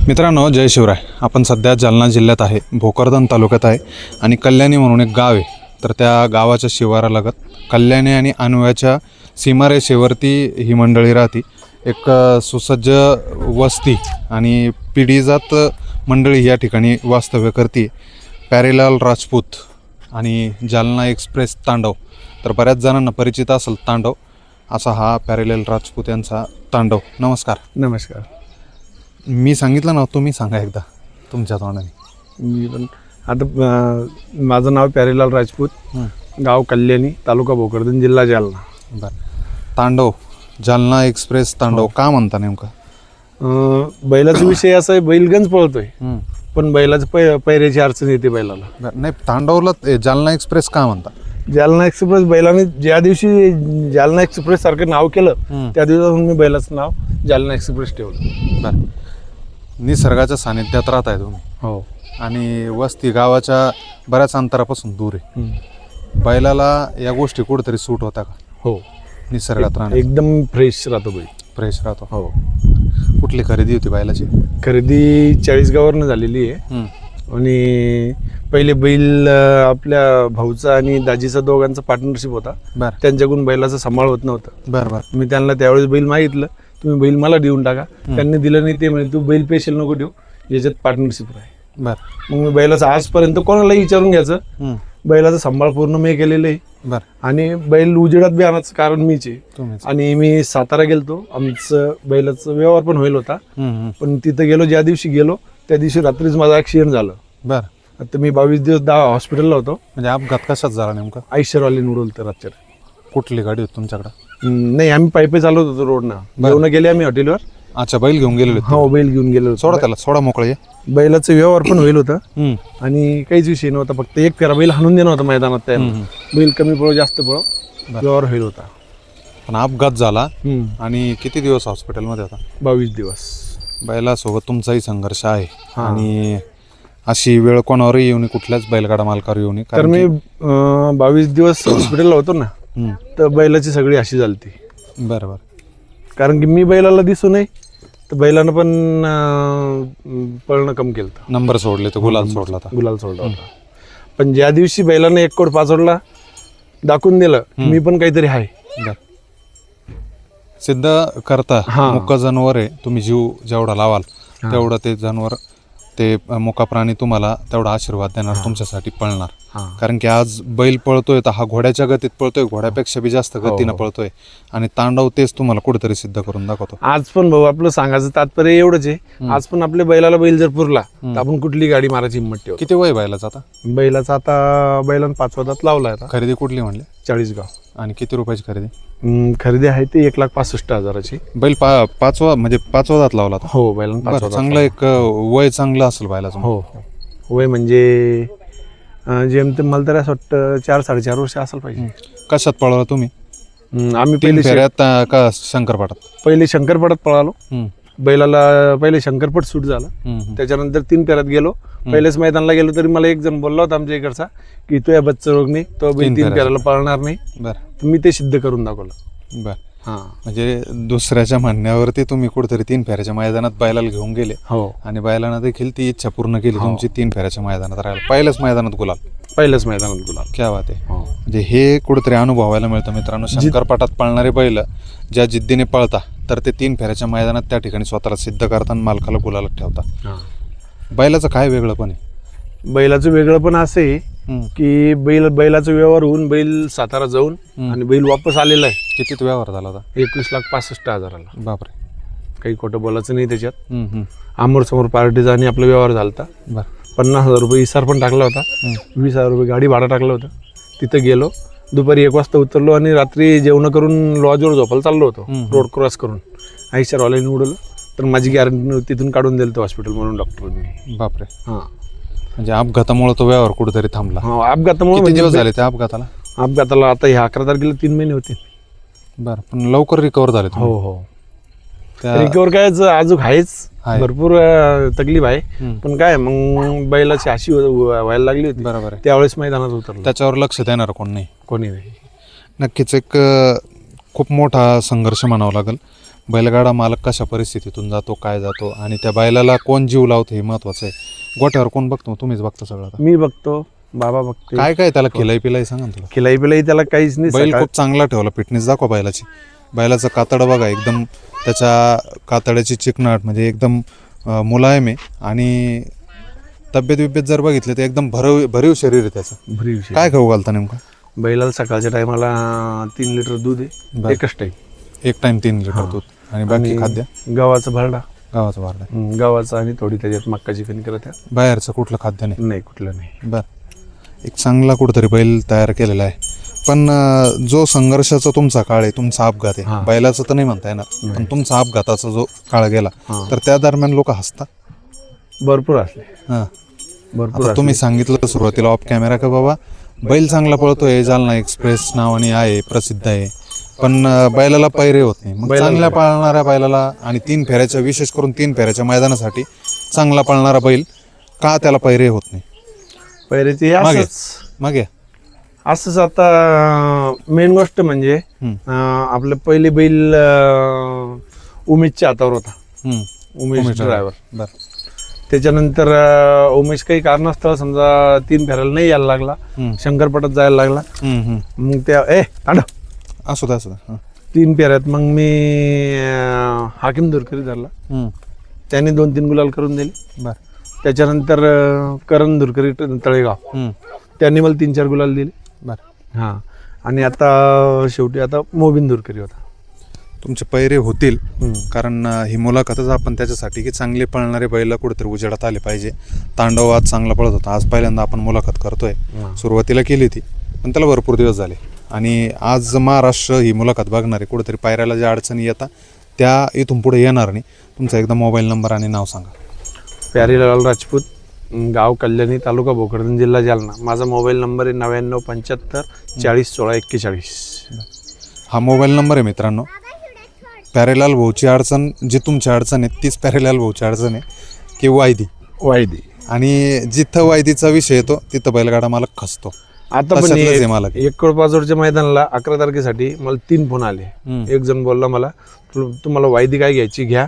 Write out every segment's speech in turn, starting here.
मित्रांनो, जय शिवराय. आपण सध्या जालना जिल्ह्यात आहे, भोकरदन तालुक्यात आहे आणि कल्याणी म्हणून एक गाव आहे. तर त्या गावाच्या शिवारालगत कल्याणी आणि अन्वयाच्या सीमारेषेवरती ही मंडळी राहती. एक सुसज्ज वस्ती आणि पिढीजात मंडळी या ठिकाणी वास्तव्य करते. प्यारेलाल राजपूत आणि जालना एक्सप्रेस तांडव. तर बऱ्याच जणांना परिचित असेल तांडव, असा हा प्यारेलाल राजपूत यांचा तांडव. नमस्कार. नमस्कार. मी सांगितलं ना, तुम्ही सांगा एकदा तुमच्या तोंडाने. मी पण आता माझं नाव प्यारेलाल राजपूत, गाव कल्याणी, तालुका भोकरदन, जिल्हा जालना. बरं. तांडव, जालना एक्सप्रेस तांडव का म्हणता नेमकं? बैलाचा विषय असा आहे, बैल गंज पळतोय पण बैलाचं पैऱ्याची अडचण येते बैलाला. बरं. नाही, तांडवला जालना एक्सप्रेस का म्हणता? जालना एक्सप्रेस बैलाने ज्या दिवशी जालना एक्सप्रेस सारखं नाव केलं त्या दिवसापासून मी बैलाचं नाव जालना एक्सप्रेस ठेवलं. बरं. निसर्गाच्या सानिध्यात राहत आहे तुम्ही. हो. आणि वस्ती गावाच्या बऱ्याच अंतरापासून दूर आहे. बैलाला या गोष्टी कुठेतरी सूट होता का? हो. निसर्गात राहणं एकदम फ्रेश राहतो बैल. फ्रेश राहतो. हो. कुठली खरेदी होती बैलाची? खरेदी 40 गावावरनं झालेली आहे. आणि पहिले बैल आपल्या भाऊचा आणि दाजीचा दोघांचा पार्टनरशिप होता. बरं. त्यांच्याकडून बैलाचा सांभाळ होत नव्हता. बरं बरं. मी त्यांना त्यावेळेस बैल मागितलं, तुम्ही बैल मला देऊन टाका. त्यांनी दिलं नाही. ते म्हणजे तू बैल पेशल नको देऊ, याच्यात पार्टनरशिप राहील. बरं. मग मी बैलाचं आजपर्यंत कोणालाही विचारून घ्यायचं, बैलाचा सांभाळ पूर्ण मी केलेलं आहे. बरं. आणि बैल उजेडात बी आणायचं कारण मीच आहे. तुम्हीच. आणि मी सातारा गेलतो, आमचं बैलाचं व्यवहार पण होईल होता. पण तिथं गेलो, ज्या दिवशी गेलो त्या दिवशी रात्रीच माझा ॲक्सिडेंट झालं. बरं. आता मी 22 दिवस हॉस्पिटलला होतो. म्हणजे अपघात कशात झाला नेमका? आयशरवाली उडवलं तर रात्री. कुठली गाडी होती तुमच्याकडं? नाही, आम्ही पायपे चालवत होतो रोडनं. जेवण गेले आम्ही हॉटेलवर. अच्छा, बैल घेऊन गेलेलो. हो, बैल घेऊन गेलो. सोडा त्याला, सोडा मोकळे. बैलाचं व्यवहार पण होईल होतं आणि काहीच विषय नव्हता. फक्त एक फेरा बैल हाणून देणं होता मैदानात. त्या बैल कमी पळो जास्त पळो व्यवहार होईल होता. पण अपघात झाला. आणि किती दिवस हॉस्पिटलमध्ये होता? 22 दिवस. बैलासोबत तुमचाही संघर्ष आहे. आणि अशी वेळ कोणावरही येऊ नये, कुठल्याच बैलगाडा मालकावर येऊ नये. तर मी 22 दिवस हॉस्पिटलला होतो ना, तर बैलाची सगळी अशी झालती. बरं बरं. कारण की मी बैलाला दिसू नये, तर बैलानं पण पळणं कम केलं. नंबर सोडले तर गुलाल सोडला होता. गुलाल सोडला होता. पण ज्या दिवशी बैलानं 1 कोड पाचोडला दाखवून दिलं मी पण काहीतरी आहे. सिद्ध करता मुक्क जनावर आहे. तुम्ही जीव जेवढा लावाल तेवढं ते जनावर, ते मुका प्राणी तुम्हाला तेवढा आशीर्वाद देणार, तुमच्यासाठी पळणार. कारण की आज बैल पळतोय तर हा घोड्याच्या गतीत पळतोय, घोड्यापेक्षा बी जास्त गतीनं पळतोय. आणि तांडव तेच तुम्हाला कुठेतरी सिद्ध करून दाखवतो. आज पण भाऊ आपलं सांगायचं तात्पर्य एवढंच आहे, आज पण आपल्या बैलाला बैल जर पुरला तर आपण कुठली गाडी मारायची हिंमत ठेवतो. किती वय बैलाचं आता? बैलाचा आता बैलानं 5 दात लावला आता. खरेदी कुठली म्हणले? 40 गाव. आणि किती रुपयाची खरेदी? खरेदी आहे ते 1,65,000ची. बैल पाचवा म्हणजे 5वा दात लावला होता. हो, बैलानं 5 चांगलं एक वय चांगलं असेल बैलाचं. हो. वय म्हणजे जेमतेम मला तरी असं वाटतं 4-4.5 वर्ष असेल पाहिजे. कशात पळवला तुम्ही? आम्ही 3 फेऱ्यात का शंकरपाटात? पहिले शंकरपटात पळालो. बैलाला पहिले शंकरपट सूट झाला, त्याच्यानंतर 3 फेऱ्यात गेलो. पहिलेच मैदानाला गेलो तरी मला एक जण बोलला होता आमच्या इकडचा की तो या बच्चा रोग नाही, तो 3 फेऱ्याला पळणार नाही. बरं. मी ते सिद्ध करून दाखवलं. बरं. म्हणजे दुसऱ्याच्या म्हणण्यावरती तुम्ही कुठेतरी 3 फेऱ्याच्या मैदानात बैलाला घेऊन गेले. हो. आणि बैलानं देखील ती इच्छा पूर्ण केली तुमची. 3 फेऱ्याच्या मैदानात राहिला, पहिल्याच मैदानात गुलाल. पहिल्याच मैदानात गुलाल. क्या बात आहे. म्हणजे हे कुठेतरी अनुभवायला मिळतं मित्रांनो. शंकरपाटात पळणारे बैल ज्या जिद्दीने पळता, तर ते 3 फेऱ्याच्या मैदानात त्या ठिकाणी स्वतःला सिद्ध करताना मालकाला गुलालात ठेवता. बैलाचं काय वेगळं पण आहे? बैलाचं वेगळं पण असं आहे की बैलाचा व्यवहार होऊन बैल सातारा जाऊन आणि बैल वापस आलेला आहे. किती व्यवहार झाला होता? 21,65,000. बापरे. काही खोटं बोलायचं नाही त्याच्यात. आमोर समोर पार्टीचा आणि आपला व्यवहार झाला होता. 50,000 रुपये इसार पण टाकला होता. 20,000 रुपये गाडी भाडं टाकलं होतं. तिथं गेलो, दुपारी 1 वाजता उतरलो आणि रात्री जेवण करून लॉजवर झोपायला चाललो होतो. रोड क्रॉस करून आयशरवाल्याने उडवलं, तर माझी गॅरंटी तिथून काढून दिलं हॉस्पिटल म्हणून डॉक्टरांनी. बापरे. म्हणजे अपघातामुळे तो व्यवहार कुठेतरी थांबला. अपघातामुळे. किती दिवस झाले त्या अपघाताला? आता ह्या 11 तारखेला 3 महिने होते. बरं. पण लवकर रिकवर झाले? हो. रिकवर काय अजून आहेच, भरपूर तकलीफ आहे. पण काय मग बैलाची अशी व्हायला लागली होती. बरोबर. त्यावेळेस मैदानात उतरलं. त्याच्यावर लक्ष देणार कोणी नाही. कोणी नाही. नक्कीच एक खूप मोठा संघर्ष म्हणावा लागेल. बैलगाडा मालक कशा परिस्थितीतून जातो, काय जातो आणि त्या बैलाला कोण जीव लावतो हे महत्त्वाचं आहे. गोट्यावर कोण बघतो? तुम्हीच बघता सगळं आता. मी बघतो, बाबा बघते. काय काय त्याला खिलाई पिलाई सांगा ना तुला. खिलाई पिलाई त्याला काहीच नाही. बैल खूप चांगला ठेवला, फिटनेस दाखवा बैलाची. बैलाचं कातडं बघा, एकदम त्याच्या कातड्याची चिकनाट म्हणजे एकदम मुलायम आहे आणि तब्येत बिब्येत जर बघितले तर एकदम भरीव शरीर आहे त्याचं. भरीव काय खाऊ घालता नेमकं? बैलाला सकाळच्या टायमाला 3 लिटर दूध आहे, एकच टाईम. एक टाइम 3 लिटर दूध आणि बाकी खाद्य गव्हाचं भरडा, गावाचं वारडा, गव्हाचं आणि थोडी त्याच्यात मक्काची कणिक राहत्या. बाहेरचं कुठलं खाद्य नाही? नाही, कुठलं नाही. बरं, एक चांगला कुठंतरी बैल तयार केलेला आहे. पण जो संघर्षाचा तुमचा काळ आहे, तुमचा अपघात आहे, बैलाचं तर नाही म्हणता येणार, पण तुमचा अपघाताचा जो काळ गेला तर त्या दरम्यान लोक हसतात भरपूर असले. हां, भरपूर आता तुम्ही सांगितलं सुरुवातीला ऑफ कॅमेरा का बाबा बैल चांगला पळतोय, जालना एक्सप्रेस नावाने आहे, प्रसिद्ध आहे, पण बैलाला पैरे होत नाही. मग चांगल्या पळणाऱ्या बैलाला आणि 3 फेऱ्याच्या, विशेष करून 3 फेऱ्याच्या मैदानासाठी चांगला पळणारा बैल का त्याला पैरे होत नाही? पहिल्याची मागे असंच. आता मेन गोष्ट म्हणजे आपलं पहिले बैल उमेशच्या हातावर होता, उमेश ड्रायव्हर. बरं, त्याच्यानंतर उमेश काही कारणास्तव समजा 3 फेऱ्याला नाही यायला लागला, शंकरपटात जायला लागला. मग त्या असू द्या 3 फेऱ्यात मग मी हाकीम दुरकरी धरला, त्याने 2-3 गुलाल करून दिले. बरं, त्याच्यानंतर करण दुरकरी तळेगाव, त्यांनी मला 3-4 गुलाल दिले. बरं, हां. आणि आता शेवटी आता मोबिन दुरकरी होता. तुमचे पैरे होतील, कारण ही मुलाखतच आपण त्याच्यासाठी की चांगले पळणारे बैल कुठेतरी उजेडात आले पाहिजे. तांडव आज चांगला पळत होता, आज पहिल्यांदा आपण मुलाखत करतोय. सुरुवातीला केली होती पण त्याला भरपूर दिवस झाले आणि आज महाराष्ट्र ही मुलाखत बघणारे कुठेतरी पायऱ्याला ज्या अडचणी येतात त्या इथून पुढे येणार नाही. तुमचा एकदा मोबाईल नंबर आणि नाव सांगा. प्यारीलाल राजपूत, गाव कल्याणी, तालुका भोकरदन, जिल्हा जालना. माझा मोबाईल नंबर आहे 9975 40 16 41. हा मोबाईल नंबर आहे मित्रांनो. प्यारेलाल भाऊची अडचण जी तुमची अडचण आहे तीच प्यारेलाल भाऊची अडचण आहे की वायदी, आणि जिथं वायदीचा विषय येतो तिथं बैलगाडा मालक खचतो. आता पण एक पाचोडच्या मैदानाला 11 तारखेसाठी मला 3 फोन आले. एक जण बोलला मला, तुम्हाला वायदी काय घ्यायची घ्या,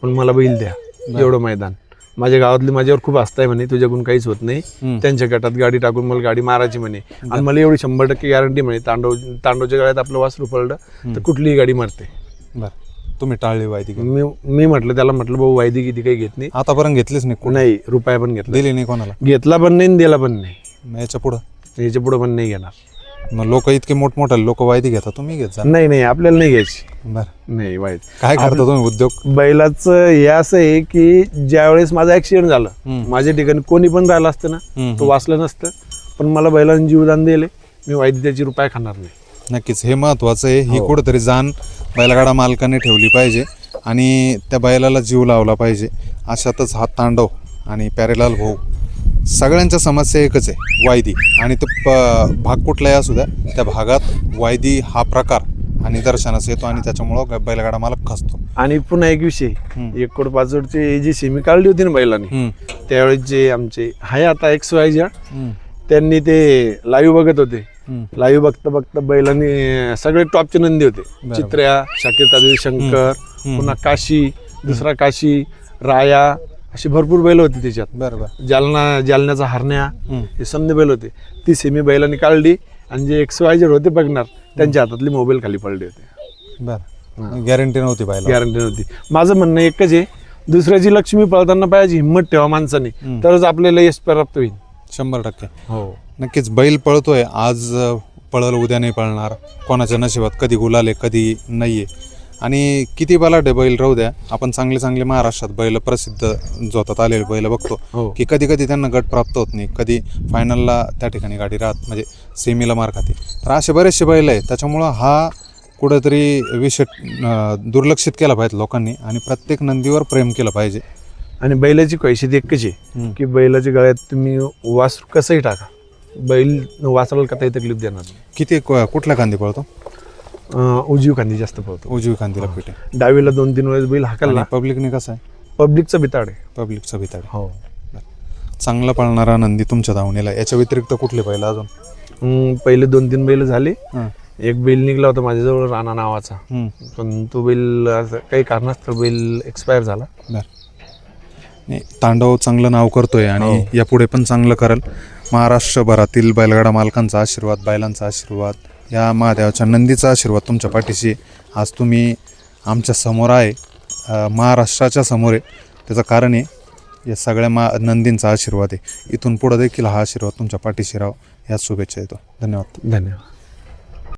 पण मला बैल द्या. एवढं मैदान माझ्या गावातली माझ्यावर खूप हसताय म्हणे, तुझ्याकडून काहीच होत नाही. त्यांच्या गटात गाडी टाकून मला गाडी मारायची म्हणे, आणि मला एवढी 100% गॅरंटी म्हणे, तांडवच्या गाड्यात आपलं वासरू पडलं तर कुठलीही गाडी मारते. बरं, तुम्ही टाळली वायदी? मी म्हटलं त्याला, म्हटलं भाऊ वायदी किती काही घेत नाही. आतापर्यंत घेतलीच नाही? रुपया पण घेतला, दिली नाही कोणाला, घेतला पण नाही, दिला पण नाही. याच्या पुढं पण नाही घेणार. मग लोक इतके मोठमोठे लोक वायदी घेतात, तुम्ही घेत जा? नाही, आपल्याला नाही घ्यायची. बरं, नाही वाईट. काय करता तुम्ही उद्योग? बैलाचं हे असं आहे की ज्यावेळेस माझा ऍक्सिडेंट झाला, माझ्या ठिकाणी कोणी पण राहिलं असतं ना, तो वाचलं नसतं, पण मला बैलांनी जीवदान दिले, मी वायदी त्याची रुपया खाणार नाही. नक्कीच, हे महत्वाचं आहे. ही कुठेतरी जाण बैलगाडा मालकाने ठेवली पाहिजे आणि त्या बैलाला जीव लावला पाहिजे. अशातच हा तांडव आणि प्यारेलाल भाऊ सगळ्यांच्या समस्या एकच आहे, वायदी. आणि तो भाग कुठलाही असू द्या, त्या भागात वायदी हा प्रकार आणि दर्शनास येतो आणि त्याच्यामुळं बैलगाडा मालक खचतो. आणि पुन्हा एक विषय, 1 पाचोडची जी सेमी काढली होती ना बैलांनी, त्यावेळेस जे आमचे हाय आता XYZ, त्यांनी ते लाईव्ह बघत होते. लाईव्ह बघता बैलांनी सगळे टॉपचे नंदी होते. चित्र्या, शाकीर तादवी, शंकर, पुन्हा काशी, दुसरा काशी, राया, अशी भरपूर बैल होती त्याच्यात. बरोबर, जालन्याचा हरण्या, हे समजे बैल होते. ती सेमी बैलांनी काढली आणि जे XYZ होते बघणार, त्यांच्या हातातले मोबाईल खाली पडले होते. बरं, गॅरंटी नव्हती बैल, गॅरंटी नव्हती. माझं म्हणणं एकच आहे, दुसऱ्याची लक्ष्मी पळताना पाहिजे हिंमत ठेवा माणसाने, तरच आपल्याला यश प्राप्त होईल. 100%. हो, नक्कीच. बैल पळतोय, आज पळल उद्या नाही पळणार, कोणाच्या नशिबात कधी गुलाले कधी नाही आहे. आणि किती बलाढ्य बैल राहू द्या, आपण चांगले महाराष्ट्रात बैल प्रसिद्ध जोतात आलेले बैल बघतो की कधी त्यांना गट प्राप्त होत नाही, कधी फायनलला त्या ठिकाणी गाडी राहत म्हणजे सेमीला मार खाते. तर असे बरेचसे बैल आहेत. त्याच्यामुळं हा कुठेतरी विषय दुर्लक्षित केला पाहिजे लोकांनी आणि प्रत्येक नंदीवर प्रेम केलं पाहिजे. आणि बैलाची क्वचित एकच आहे की बैलाच्या गळ्यात तुम्ही वासरू कसंही टाका, बैल वासराला कथाही तकलीफ देणार नाही. किती कुठल्या खांदी पळतो? उजवी खांदी जास्त पळतो. उजवी खांदीला फिट आहे. डावीला 2-3 वेळेस बैल हाकलला. पब्लिकने कसं आहे? पब्लिकचा बिताड आहे. पब्लिकचा बिताड. हो, चांगला पळणारा नंदी तुमच्या धावणीला. याच्या व्यतिरिक्त कुठले बैल अजून? पहिले 2-3 बैल झाले. एक बैल निघला होता माझ्याजवळ राणा नावाचा, हम्म. पण तो बैल असं काही कारणास्तव बैल एक्सपायर झाला. बरं. नाही, तांडव चांगलं नाव करतोय आणि हो. यापुढे पण चांगलं करल. महाराष्ट्रभरातील बैलगाडा मालकांचा आशीर्वाद, बैलांचा आशीर्वाद, या महादेवाच्या नंदीचा आशीर्वाद तुमच्या पाठीशी आहे. आज तुम्ही आमच्या समोर आहे, महाराष्ट्राच्या समोर आहे. त्याचं कारण आहे या सगळ्या नंदींचा आशीर्वाद आहे. इथून पुढं देखील हा आशीर्वाद तुमच्या पाठीशी राहो, याच शुभेच्छा येतो. धन्यवाद. धन्यवाद.